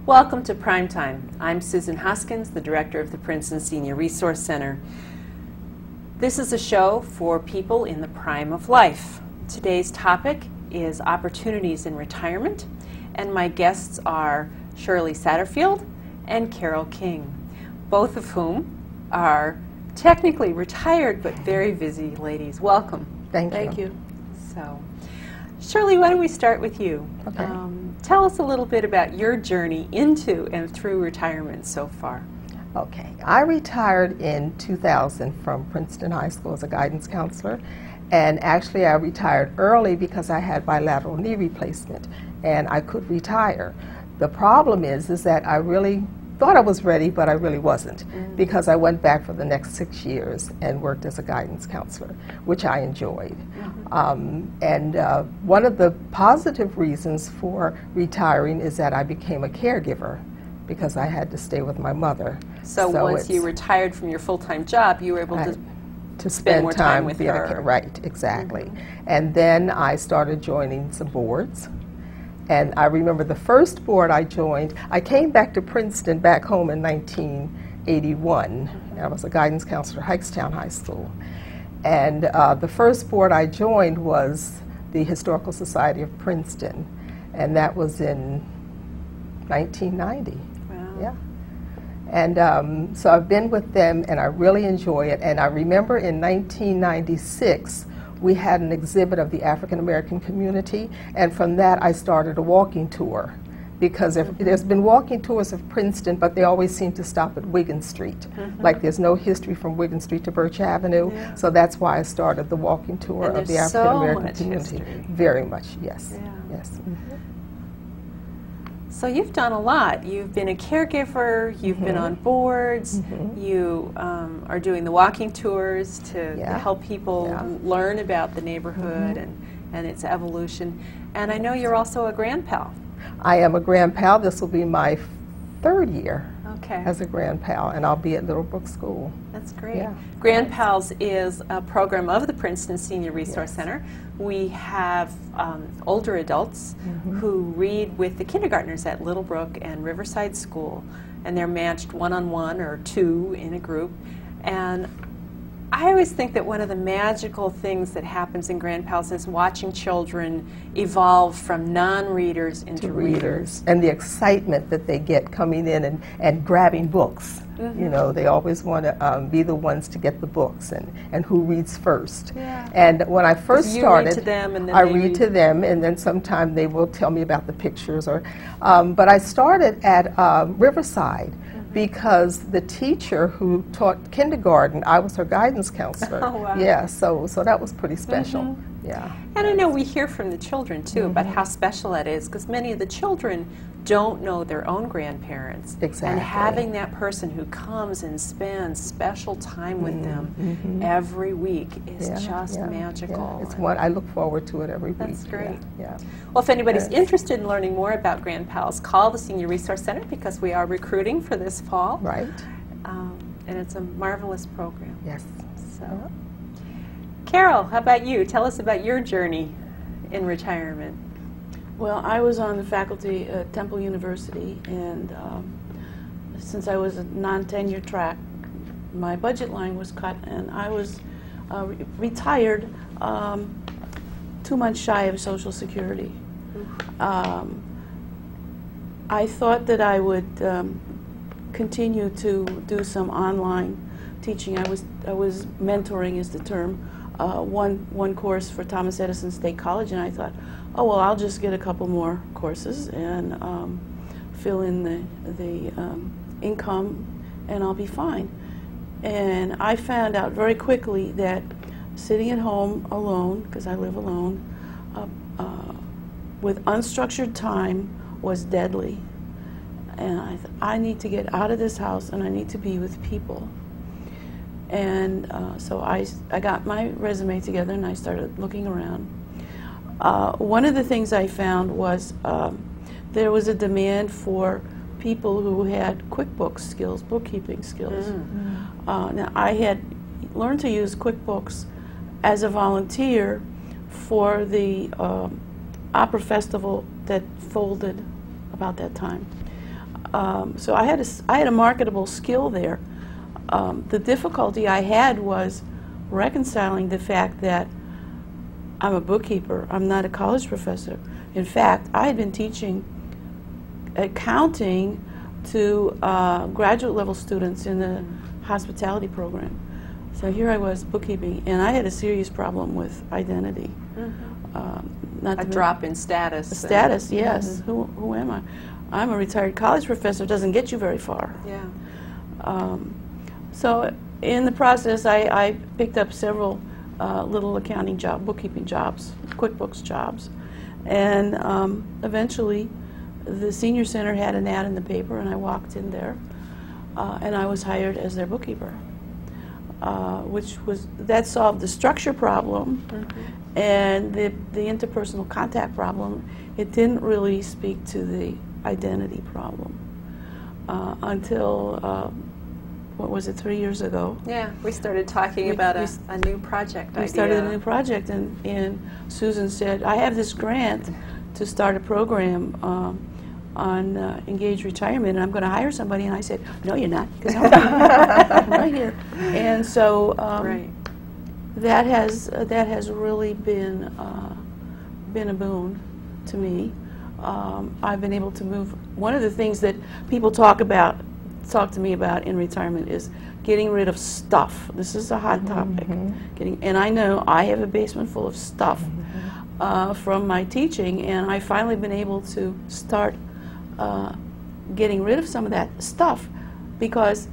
Welcome to Primetime. I'm Susan Hoskins, the director of the Princeton Senior Resource Center. This is a show for people in the prime of life. Today's topic is opportunities in retirement, and my guests are Shirley Satterfield and Carol King, both of whom are technically retired but very busy ladies. Welcome. Thank you. So, Shirley, why don't we start with you? Okay. Tell us a little bit about your journey into and through retirement so far. Okay. I retired in 2000 from Princeton High School as a guidance counselor, and actually I retired early because I had bilateral knee replacement and I could retire. The problem is that I really thought I was ready, but I really wasn't, because I went back for the next 6 years and worked as a guidance counselor, which I enjoyed. One of the positive reasons for retiring is that I became a caregiver because I had to stay with my mother. So once you retired from your full-time job, you were able to spend more time with her. Right, exactly. And then I started joining some boards. And I remember the first board I joined, I came back to Princeton, back home in 1981. I was a guidance counselor at Hikestown High School. And the first board I joined was the Historical Society of Princeton. And that was in 1990. Wow. Yeah. And so I've been with them and I really enjoy it. And I remember in 1996, we had an exhibit of the African American community, and from that I started a walking tour, because there's been walking tours of Princeton, but they always seem to stop at Wiggin Street. Like there's no history from Wiggin Street to Birch Avenue, so that's why I started the walking tour of the African American community. History. Very much, yes. Yeah. Yes. So you've done a lot. You've been a caregiver, you've been on boards, you are doing the walking tours to help people learn about the neighborhood and its evolution. And I know you're also a grandpal. I am a grandpal. This will be my third year Okay. as a grandpal, and I'll be at Little Brook School. That's great. Yeah. Grandpals is a program of the Princeton Senior Resource Center. We have older adults who read with the kindergartners at Little Brook and Riverside School, and they're matched one-on-one or two in a group. And I always think that one of the magical things that happens in Grandpals is watching children evolve from non-readers into readers. And the excitement that they get coming in and grabbing books. You know, they always want to be the ones to get the books and who reads first. Yeah. And when I first started, read to them and then I read to them, and then sometime they will tell me about the pictures. But I started at Riverside, because the teacher who taught kindergarten, I was her guidance counselor. Oh, wow. Yeah, so that was pretty special. Yeah. And I know we hear from the children, too, about how special that is, because many of the children don't know their own grandparents. Exactly. And having that person who comes and spends special time with them every week is just magical. Yeah. It's one, I look forward to it every week. That's great. Yeah. Well, if anybody's interested in learning more about Grandpals, call the Senior Resource Center, because we are recruiting for this fall. Right. And it's a marvelous program. Yes. So, Carol, how about you? Tell us about your journey in retirement. Well, I was on the faculty at Temple University, and since I was a non-tenure track, my budget line was cut, and I was retired 2 months shy of Social Security. I thought that I would continue to do some online teaching. I was mentoring is the term, one course for Thomas Edison State College, and I thought, oh well, I'll just get a couple more courses and fill in the income, and I'll be fine. And I found out very quickly that sitting at home alone, because I live alone, with unstructured time was deadly. And I thought, I need to get out of this house and I need to be with people. And so I got my resume together and I started looking around. One of the things I found was there was a demand for people who had QuickBooks skills, bookkeeping skills. Now, I had learned to use QuickBooks as a volunteer for the opera festival that folded about that time. So I had a marketable skill there. The difficulty I had was reconciling the fact that I'm a bookkeeper. I'm not a college professor. In fact, I had been teaching accounting to graduate level students in the hospitality program. So here I was bookkeeping, and I had a serious problem with identity. Not a drop in status. Status, yes. Who am I? I'm a retired college professor. Doesn't get you very far. Yeah. So in the process, I picked up several little accounting bookkeeping jobs, QuickBooks jobs, and eventually the senior center had an ad in the paper, and I walked in there, and I was hired as their bookkeeper, that solved the structure problem and the interpersonal contact problem. It didn't really speak to the identity problem until what was it, 3 years ago? Yeah, we started talking about a new project idea. We started a new project, and Susan said, I have this grant to start a program on engaged retirement, and I'm going to hire somebody. And I said, no, you're not, because I'm right here. And so that has really been a boon to me. I've been able to move. One of the things that people talk to me about in retirement is getting rid of stuff. This is a hot topic. And I know I have a basement full of stuff from my teaching, and I've finally been able to start getting rid of some of that stuff, because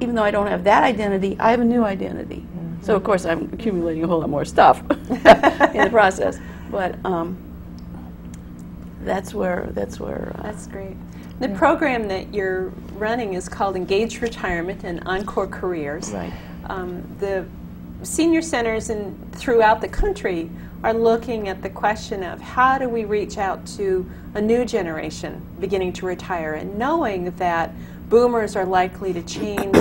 even though I don't have that identity, I have a new identity. So of course I'm accumulating a whole lot more stuff in the process. But that's great. The program that you're running is called Engaged Retirement and Encore Careers. Right. The senior centers throughout the country are looking at the question of how do we reach out to a new generation beginning to retire, and knowing that boomers are likely to change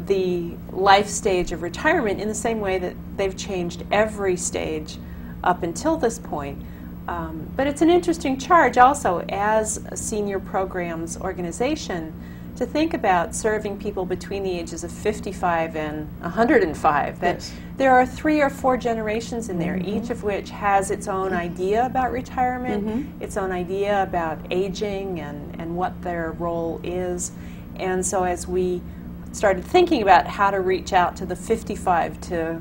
the life stage of retirement in the same way that they've changed every stage up until this point. But it's an interesting charge also as a senior programs organization to think about serving people between the ages of 55 and 105. That there are 3 or 4 generations in there, each of which has its own idea about retirement, its own idea about aging and what their role is. And so as we started thinking about how to reach out to the 55 to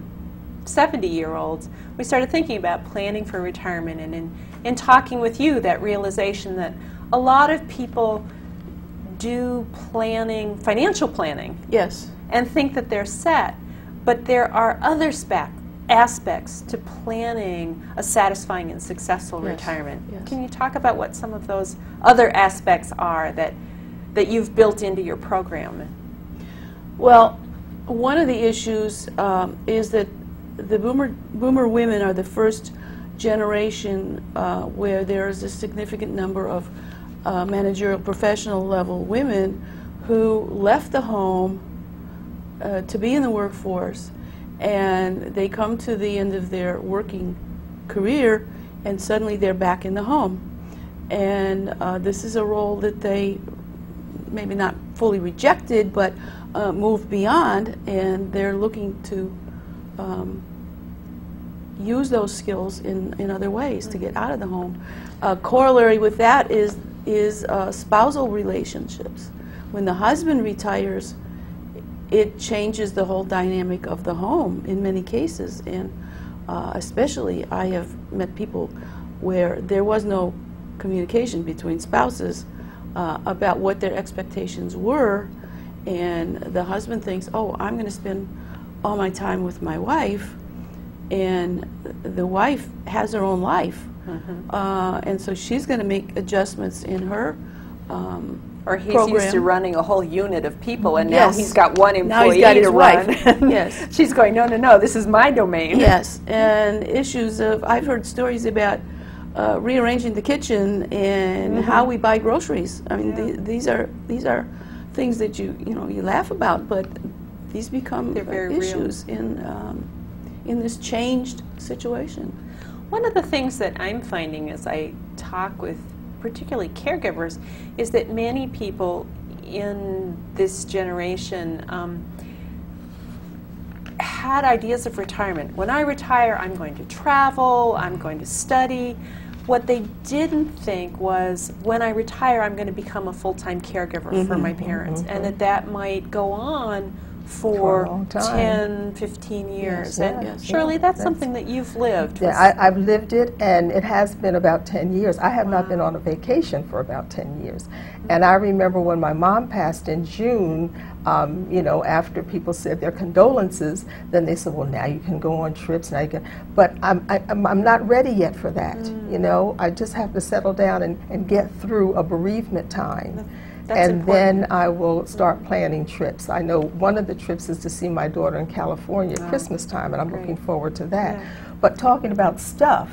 70-year-olds, we started thinking about planning for retirement, and in talking with you, that realization that a lot of people do planning, financial planning, and think that they're set, but there are other aspects to planning a satisfying and successful retirement. Can you talk about what some of those other aspects are that you've built into your program? Well, one of the issues is that the boomer women are the first generation where there is a significant number of managerial professional level women who left the home to be in the workforce, and they come to the end of their working career and suddenly they're back in the home. And this is a role that they maybe not fully rejected, but moved beyond, and they're looking to use those skills in other ways to get out of the home. Corollary with that is spousal relationships. When the husband retires, it changes the whole dynamic of the home in many cases, and especially I have met people where there was no communication between spouses about what their expectations were, and the husband thinks, oh, I'm going to spend all my time with my wife, and the wife has her own life, and so she's going to make adjustments in her or he's program. Used to running a whole unit of people, and now he's got one employee now he's got his to wife. run. Yes. She's going, no, no, no, this is my domain. Yes, and issues of, I've heard stories about rearranging the kitchen and how we buy groceries. I mean, these are things that you laugh about, but these become issues in this changed situation. One of the things that I'm finding as I talk with particularly caregivers, is that many people in this generation had ideas of retirement. When I retire, I'm going to travel, I'm going to study. What they didn't think was, when I retire, I'm going to become a full-time caregiver for my parents, and that might go on for a long time. 10, 15 years. Yes, And yes, Shirley, yeah, that's something that you've lived. Yeah, I've lived it, and it has been about 10 years. I have not been on a vacation for about 10 years. And I remember when my mom passed in June, you know, after people said their condolences, then they said, well, now you can go on trips, now you can. But I'm not ready yet for that, you know. I just have to settle down and get through a bereavement time. That's and important. then I will start planning trips. I know one of the trips is to see my daughter in California at Christmas time, and I'm looking forward to that. Yeah. But talking about stuff,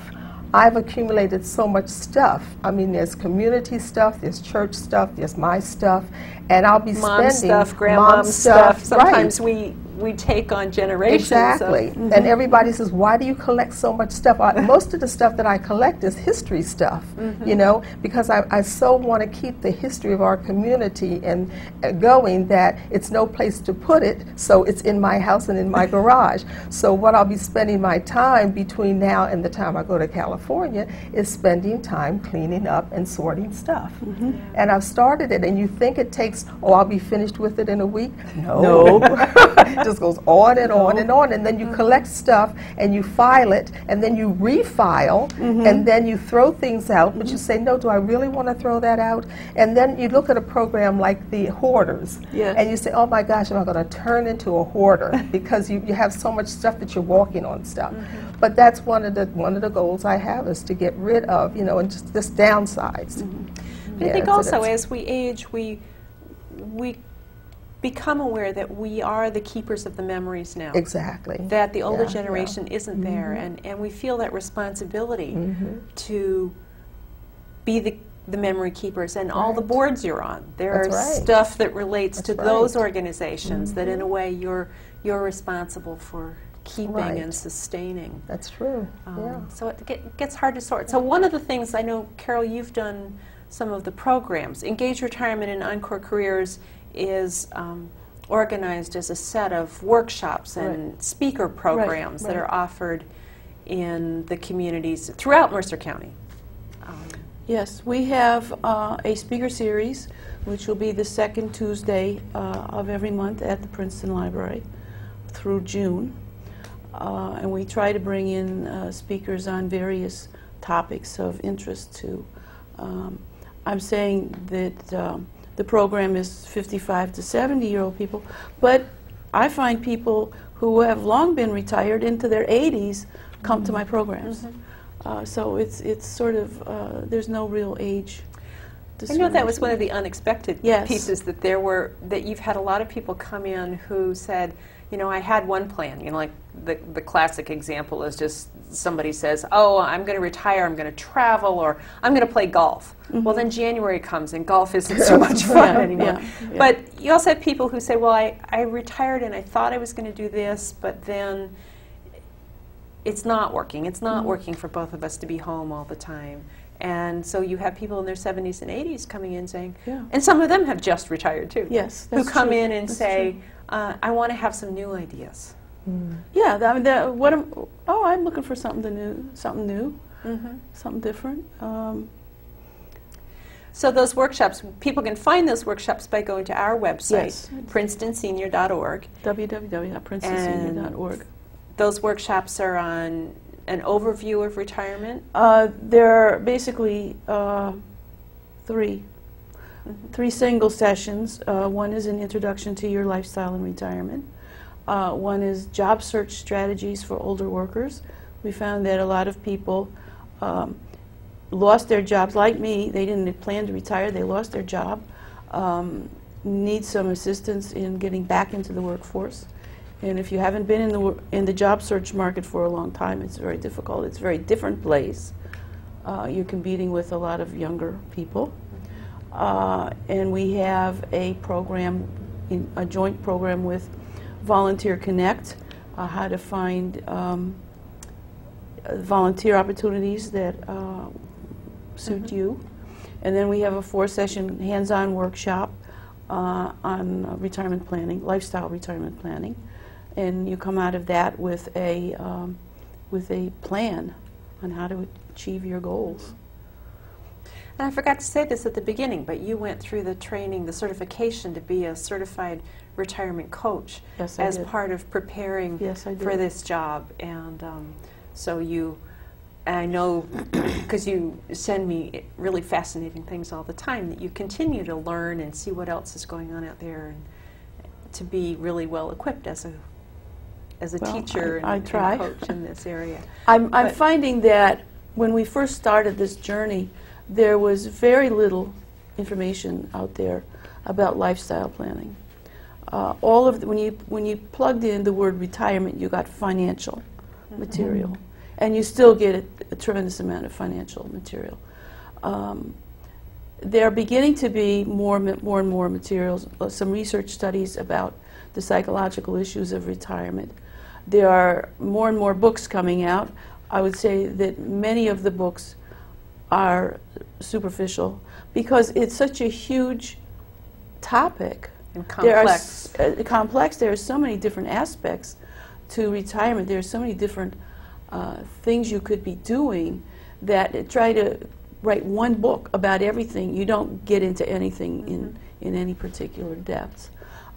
I've accumulated so much stuff. I mean, there's community stuff, there's church stuff, there's my stuff, and I'll be Mom spending stuff, grandmom stuff. Sometimes we take on generations. Exactly. And everybody says, why do you collect so much stuff? Most of the stuff that I collect is history stuff, you know, because I so want to keep the history of our community and going that it's no place to put it, so it's in my house and in my garage. So what I'll be spending my time between now and the time I go to California is spending time cleaning up and sorting stuff. And I've started it, and you think it takes, oh, I'll be finished with it in a week? No. It just goes on and on and on, and then you collect stuff and you file it, and then you refile, and then you throw things out, but you say, no, do I really want to throw that out? And then you look at a program like the Hoarders, and you say, oh my gosh, am I going to turn into a hoarder? Because you have so much stuff that you're walking on stuff. But that's one of the goals I have, is to get rid of, you know, and just downsize. I think also as we age, we become aware that we are the keepers of the memories now. Exactly. That the older generation isn't there, and we feel that responsibility to be the memory keepers, and all the boards you're on. There's stuff that relates to those organizations that in a way you're responsible for keeping and sustaining. That's true. So it gets hard to sort. So one of the things, I know, Carol, you've done some of the programs. Engaged Retirement and Encore Careers is organized as a set of workshops and speaker programs that are offered in the communities throughout Mercer County. Yes, we have a speaker series, which will be the second Tuesday of every month at the Princeton Library through June. And we try to bring in speakers on various topics of interest to. I'm saying that the program is 55 to 70-year-old people, but I find people who have long been retired into their 80s come to my programs. So it's sort of, there's no real age discrimination. I know that was one of the unexpected pieces, that you've had a lot of people come in who said, you know, I had one plan. You know, like the classic example is just somebody says, oh, I'm going to retire, I'm going to travel, or I'm going to play golf. Well, then January comes and golf isn't so much fun anymore. But you also have people who say, well, I retired and I thought I was going to do this, but then it's not working. It's not working for both of us to be home all the time. And so you have people in their 70s and 80s coming in saying, and some of them have just retired too, who come in and say, I want to have some new ideas. Yeah, I mean, I'm looking for something new, something different. So those workshops, people can find those workshops by going to our website, princetonsenior.org. www.princetonsenior.org. Those workshops are on an overview of retirement? There are basically three single sessions. One is an introduction to your lifestyle in retirement. One is job search strategies for older workers. We found that a lot of people lost their jobs, like me. They didn't plan to retire, they lost their job, need some assistance in getting back into the workforce. And if you haven't been in the job search market for a long time, it's very difficult. It's a very different place. You're competing with a lot of younger people. And we have a program, a joint program with Volunteer Connect, how to find volunteer opportunities that suit you. And then we have a 4-session hands-on workshop on retirement planning, lifestyle retirement planning. And you come out of that with a plan on how to achieve your goals. And I forgot to say this at the beginning, but you went through the training, the certification to be a certified retirement coach. Yes, I as did. part of preparing for this job. And so I know, because you send me really fascinating things all the time, that you continue to learn and see what else is going on out there, and to be really well equipped as a teacher and coach in this area. I'm finding that when we first started this journey, there was very little information out there about lifestyle planning. When you plugged in the word retirement, you got financial material, and you still get a tremendous amount of financial material. There are beginning to be more and more materials, some research studies about the psychological issues of retirement. There are more and more books coming out. I would say that many of the books are superficial because it's such a huge topic. And complex. There are so many different aspects to retirement. There are so many different things you could be doing that try to write one book about everything. You don't get into anything in any particular depths.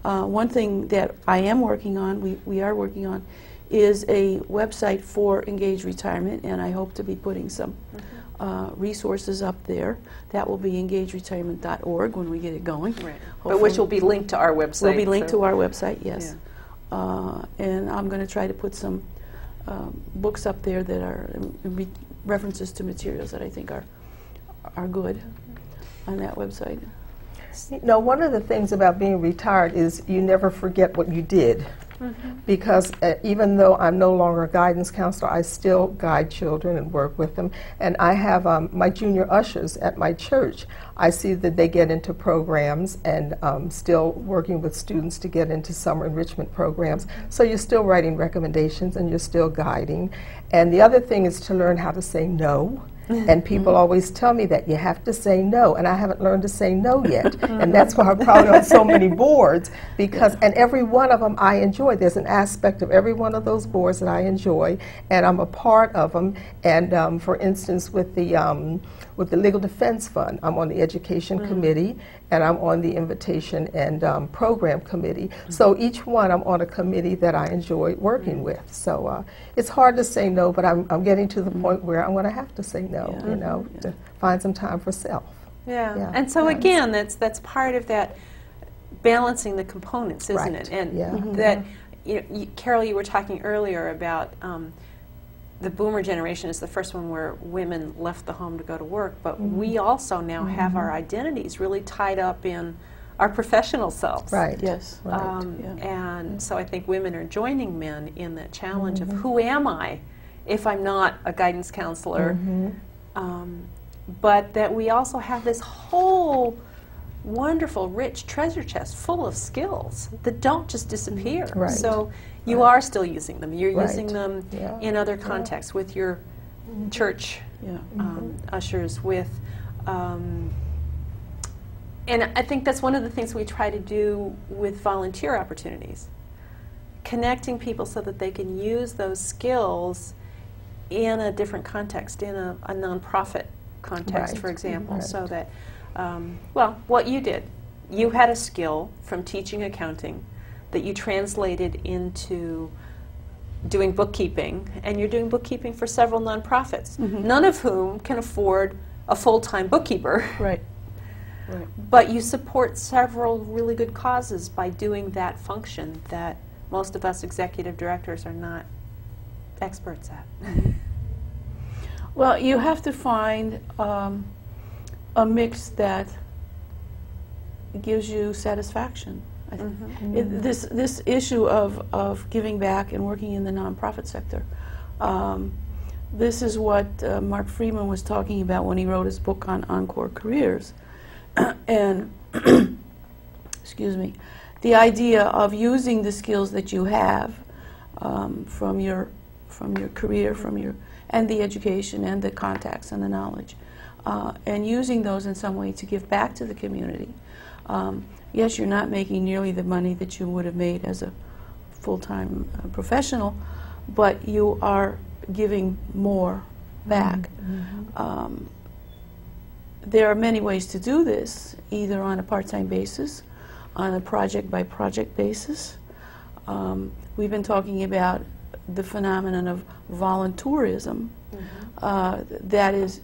One thing that I am working on, we are working on, is a website for engaged retirement, and I hope to be putting some resources up there. That will be engageretirement.org when we get it going. Right. But which will be linked to our website. Will be linked to our website, yes. Yeah. And I'm going to try to put some books up there that are references to materials that I think are good on that website. No, one of the things about being retired is you never forget what you did. Because even though I'm no longer a guidance counselor, I still guide children and work with them. And I have my junior ushers at my church. I see that they get into programs and still working with students to get into summer enrichment programs. So you're still writing recommendations and you're still guiding. And the other thing is to learn how to say no. And people always tell me that you have to say no, and I haven't learned to say no yet. And that's why I'm probably on so many boards, because, and every one of them I enjoy. There's an aspect of every one of those boards that I enjoy, and I'm a part of them. And for instance, with the Legal Defense Fund, I'm on the Education Committee, and I'm on the Invitation and Program Committee. So each one I'm on a committee that I enjoy working with. So it's hard to say no, but I'm getting to the point where I'm going to have to say no, you know, to find some time for self. Yeah. And so again, that's part of that balancing the components, isn't it? And that, you know, Carol, you were talking earlier about the boomer generation is the first one where women left the home to go to work, but we also now have our identities really tied up in our professional selves. Right. Yes. And so I think women are joining men in that challenge of who am I if I'm not a guidance counselor, but that we also have this whole wonderful, rich treasure chest full of skills that don't just disappear. Right. So you are still using them. You're using them in other contexts with your church ushers, with, and I think that's one of the things we try to do with volunteer opportunities, connecting people so that they can use those skills in a different context, in a nonprofit context, for example, so that, well, what you did, you had a skill from teaching accounting that you translated into doing bookkeeping, and you're doing bookkeeping for several nonprofits, none of whom can afford a full-time bookkeeper. Right. But you support several really good causes by doing that function that most of us executive directors are not experts at. Well, you have to find a mix that gives you satisfaction. This issue of giving back and working in the nonprofit sector, this is what Mark Freeman was talking about when he wrote his book on Encore Careers. And excuse me, the idea of using the skills that you have from your career, and the education and the contacts and the knowledge, and using those in some way to give back to the community. Yes, you're not making nearly the money that you would have made as a full-time professional, but you are giving more back. There are many ways to do this, either on a part-time basis, on a project-by-project basis. We've been talking about the phenomenon of voluntourism. That is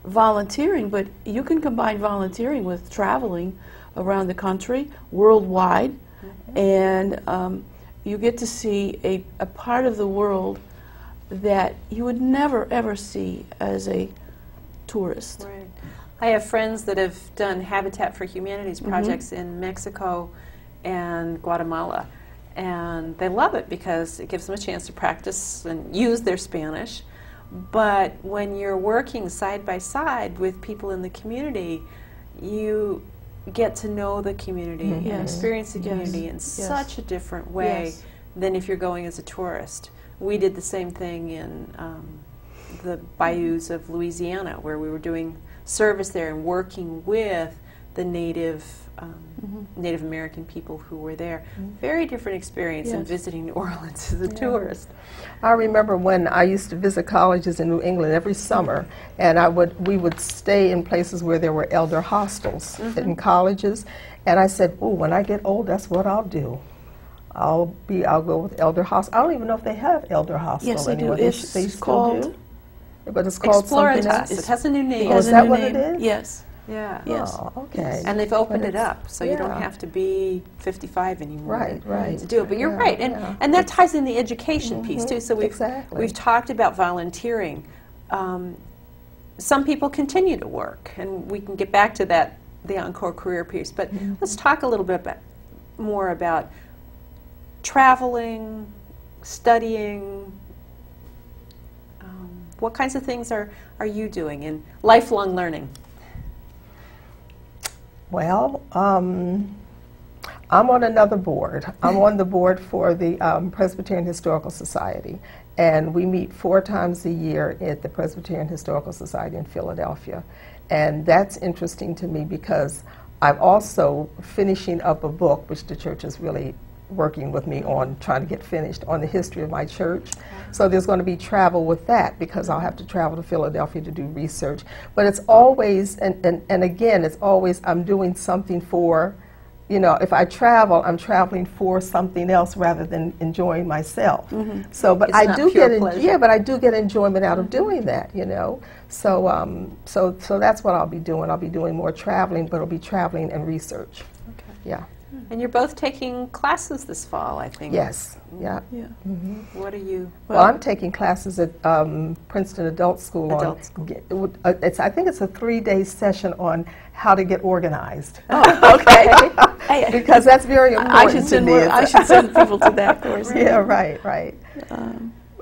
volunteering, but you can combine volunteering with traveling around the country, worldwide, and you get to see a part of the world that you would never ever see as a tourist. Right. I have friends that have done Habitat for Humanities projects in Mexico and Guatemala, and they love it because it gives them a chance to practice and use their Spanish. But when you're working side by side with people in the community, you get to know the community and experience the community in such a different way than if you're going as a tourist. We did the same thing in the bayous of Louisiana, where we were doing service there and working with the Native American people who were there. Very different experience than visiting New Orleans as a tourist. I remember when I used to visit colleges in New England every summer, and we would stay in places where there were elder hostels in colleges, and I said, "Oh, when I get old, that's what I'll do. I'll go with elder hostel." I don't even know if they have elder hostel Yes, they anymore. do. They still do? But it's called Exploritas. something else. It has a new name. Oh, is that what it is? Yes. Yeah. Yes. Oh, okay. And they've opened it up, so you don't yeah. have to be 55 anymore Right. to do it. But you're right, and that ties in the education piece too. So we've talked about volunteering. Some people continue to work, and we can get back to that, the Encore career piece. But let's talk a little bit more about traveling, studying. What kinds of things are you doing in lifelong learning? Well, I'm on another board. I'm on the board for the Presbyterian Historical Society, and we meet 4 times a year at the Presbyterian Historical Society in Philadelphia. And that's interesting to me because I'm also finishing up a book, which the church is really working with me on, trying to get finished, on the history of my church. So there's going to be travel with that because I'll have to travel to Philadelphia to do research. But it's always, and again, it's always I'm doing something for, you know, if I travel, I'm traveling for something else rather than enjoying myself. So, but I do get, but I do get enjoyment out of doing that, you know. So, so that's what I'll be doing. I'll be doing more traveling, but it'll be traveling and research. Okay. Yeah. And you're both taking classes this fall, I think. Yes. Yeah. What are you? Well, I'm taking classes at Princeton Adult School. I think it's a 3-day session on how to get organized. Oh, okay. Because that's very important. I should send people to that course. Yeah, right.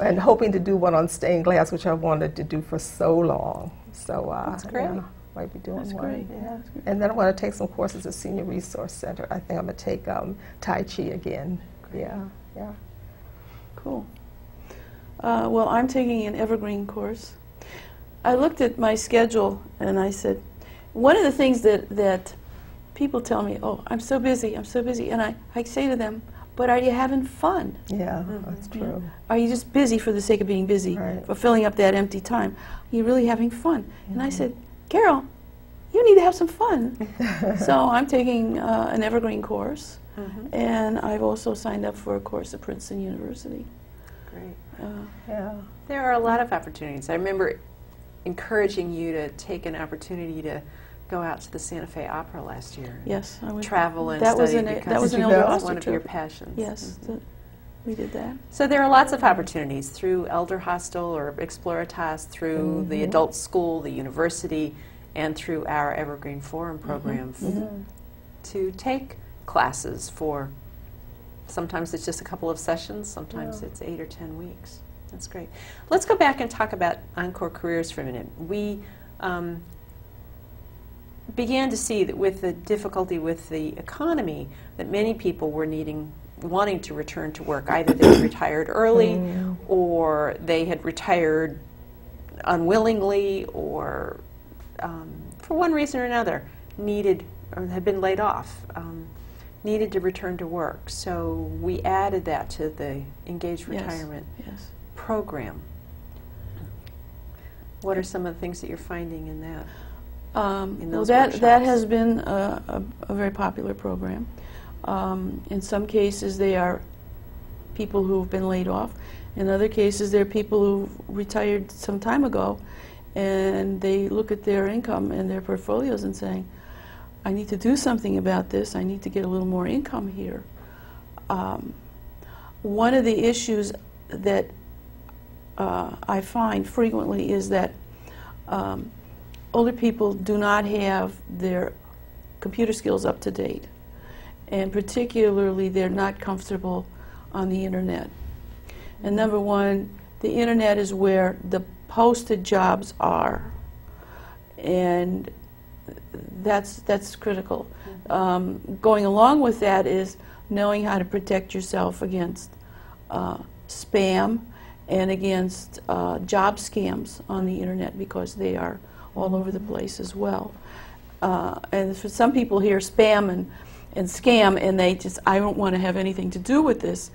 And hoping to do one on stained glass, which I wanted to do for so long. So that's great. Yeah, might be doing That's one. great. Yeah. And then I want to take some courses at Senior Resource Center. I think I'm going to take Tai Chi again. Great. Yeah. Cool. Well, I'm taking an evergreen course. I looked at my schedule and I said, one of the things that people tell me, "Oh, I'm so busy," and I say to them, "But are you having fun? Yeah, that's true. Are you just busy for the sake of being busy, for filling up that empty time? Are you really having fun?" And I said, "Carol, you need to have some fun." So I'm taking an evergreen course, and I've also signed up for a course at Princeton University. Great. Yeah. There are a lot of opportunities. I remember encouraging you to take an opportunity to go out to the Santa Fe Opera last year. Yes, I went. Travel and that study was that was an Did you elder go? because hostel one of trip. your passions. Yes, we did that. So there are lots of opportunities through Elder Hostel or Exploritas, through the adult school, the university, and through our Evergreen Forum program to take classes for, sometimes it's just a couple of sessions, sometimes it's 8 or 10 weeks. That's great. Let's go back and talk about Encore Careers for a minute. We began to see that with the difficulty with the economy, that many people were wanting to return to work. Either they had retired early, or they had retired unwillingly, or for one reason or another, needed or had been laid off, needed to return to work. So we added that to the Engaged Retirement program. What are some of the things that you're finding in that? Well, that has been a very popular program. In some cases, they are people who have been laid off. In other cases, they're people who retired some time ago, and they look at their income and their portfolios and saying, I need to do something about this. I need to get a little more income here. One of the issues that I find frequently is that older people do not have their computer skills up to date, and particularly they're not comfortable on the internet. And number one, the internet is where the posted jobs are, and that's critical. Going along with that is knowing how to protect yourself against spam and against job scams on the internet, because they are all over the place as well. And for some people hear spam and scam, and they just, I don't want to have anything to do with this.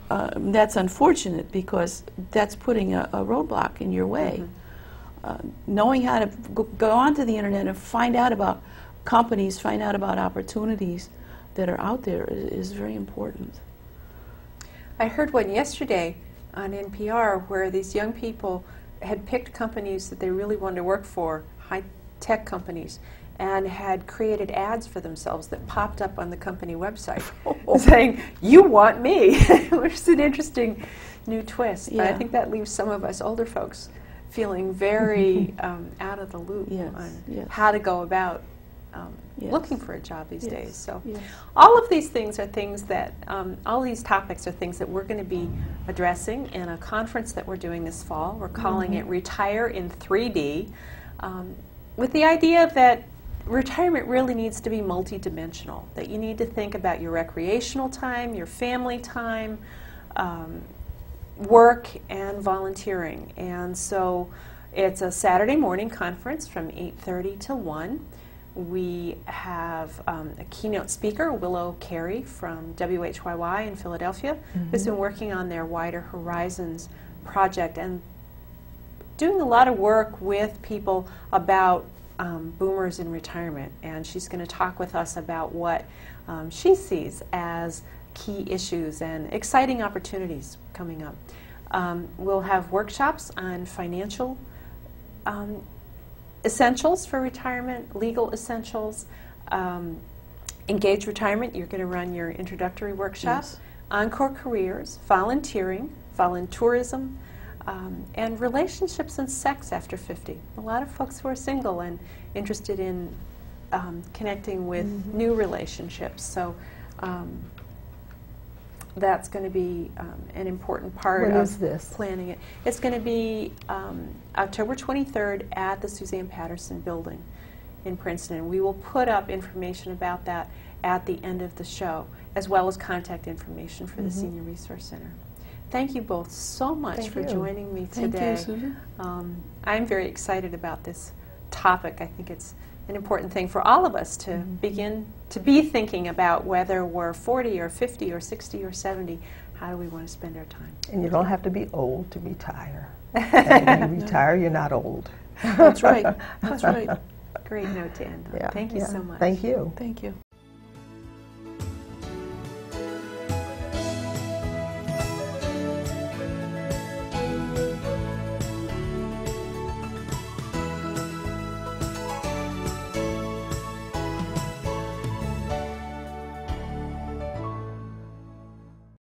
That's unfortunate, because that's putting a roadblock in your way. Knowing how to go onto the internet and find out about companies, find out about opportunities that are out there is very important. I heard one yesterday on NPR where these young people had picked companies that they really wanted to work for, high-tech companies, and had created ads for themselves that popped up on the company website saying, you want me, which is an interesting new twist. But I think that leaves some of us older folks feeling very out of the loop on how to go about looking for a job these days. So all of these things are things that, all these topics are things that we're going to be addressing in a conference that we're doing this fall. We're calling it Retire in 3D, with the idea that retirement really needs to be multidimensional, that you need to think about your recreational time, your family time, work, and volunteering. And so it's a Saturday morning conference from 8:30 to 1. We have a keynote speaker, Willow Carey from WHYY in Philadelphia, who's been working on their Wider Horizons project and doing a lot of work with people about boomers in retirement. And she's going to talk with us about what she sees as key issues and exciting opportunities coming up. We'll have workshops on financial essentials for retirement, legal essentials, engaged retirement. You're going to run your introductory workshop, encore careers, volunteering, voluntourism, and relationships and sex after 50. A lot of folks who are single and interested in connecting with new relationships. So that's going to be an important part of planning it. It's going to be October 23rd at the Suzanne Patterson Building in Princeton. We will put up information about that at the end of the show, as well as contact information for the Senior Resource Center. Thank you both so much for joining me today. Thank you, Susan. I'm very excited about this topic. I think it's an important thing for all of us to begin to be thinking about, whether we're 40 or 50 or 60 or 70, how do we want to spend our time? And you don't have to be old to retire. And when you retire, you're not old. That's right. That's right. Great note to end on. Thank you so much. Thank you. Thank you.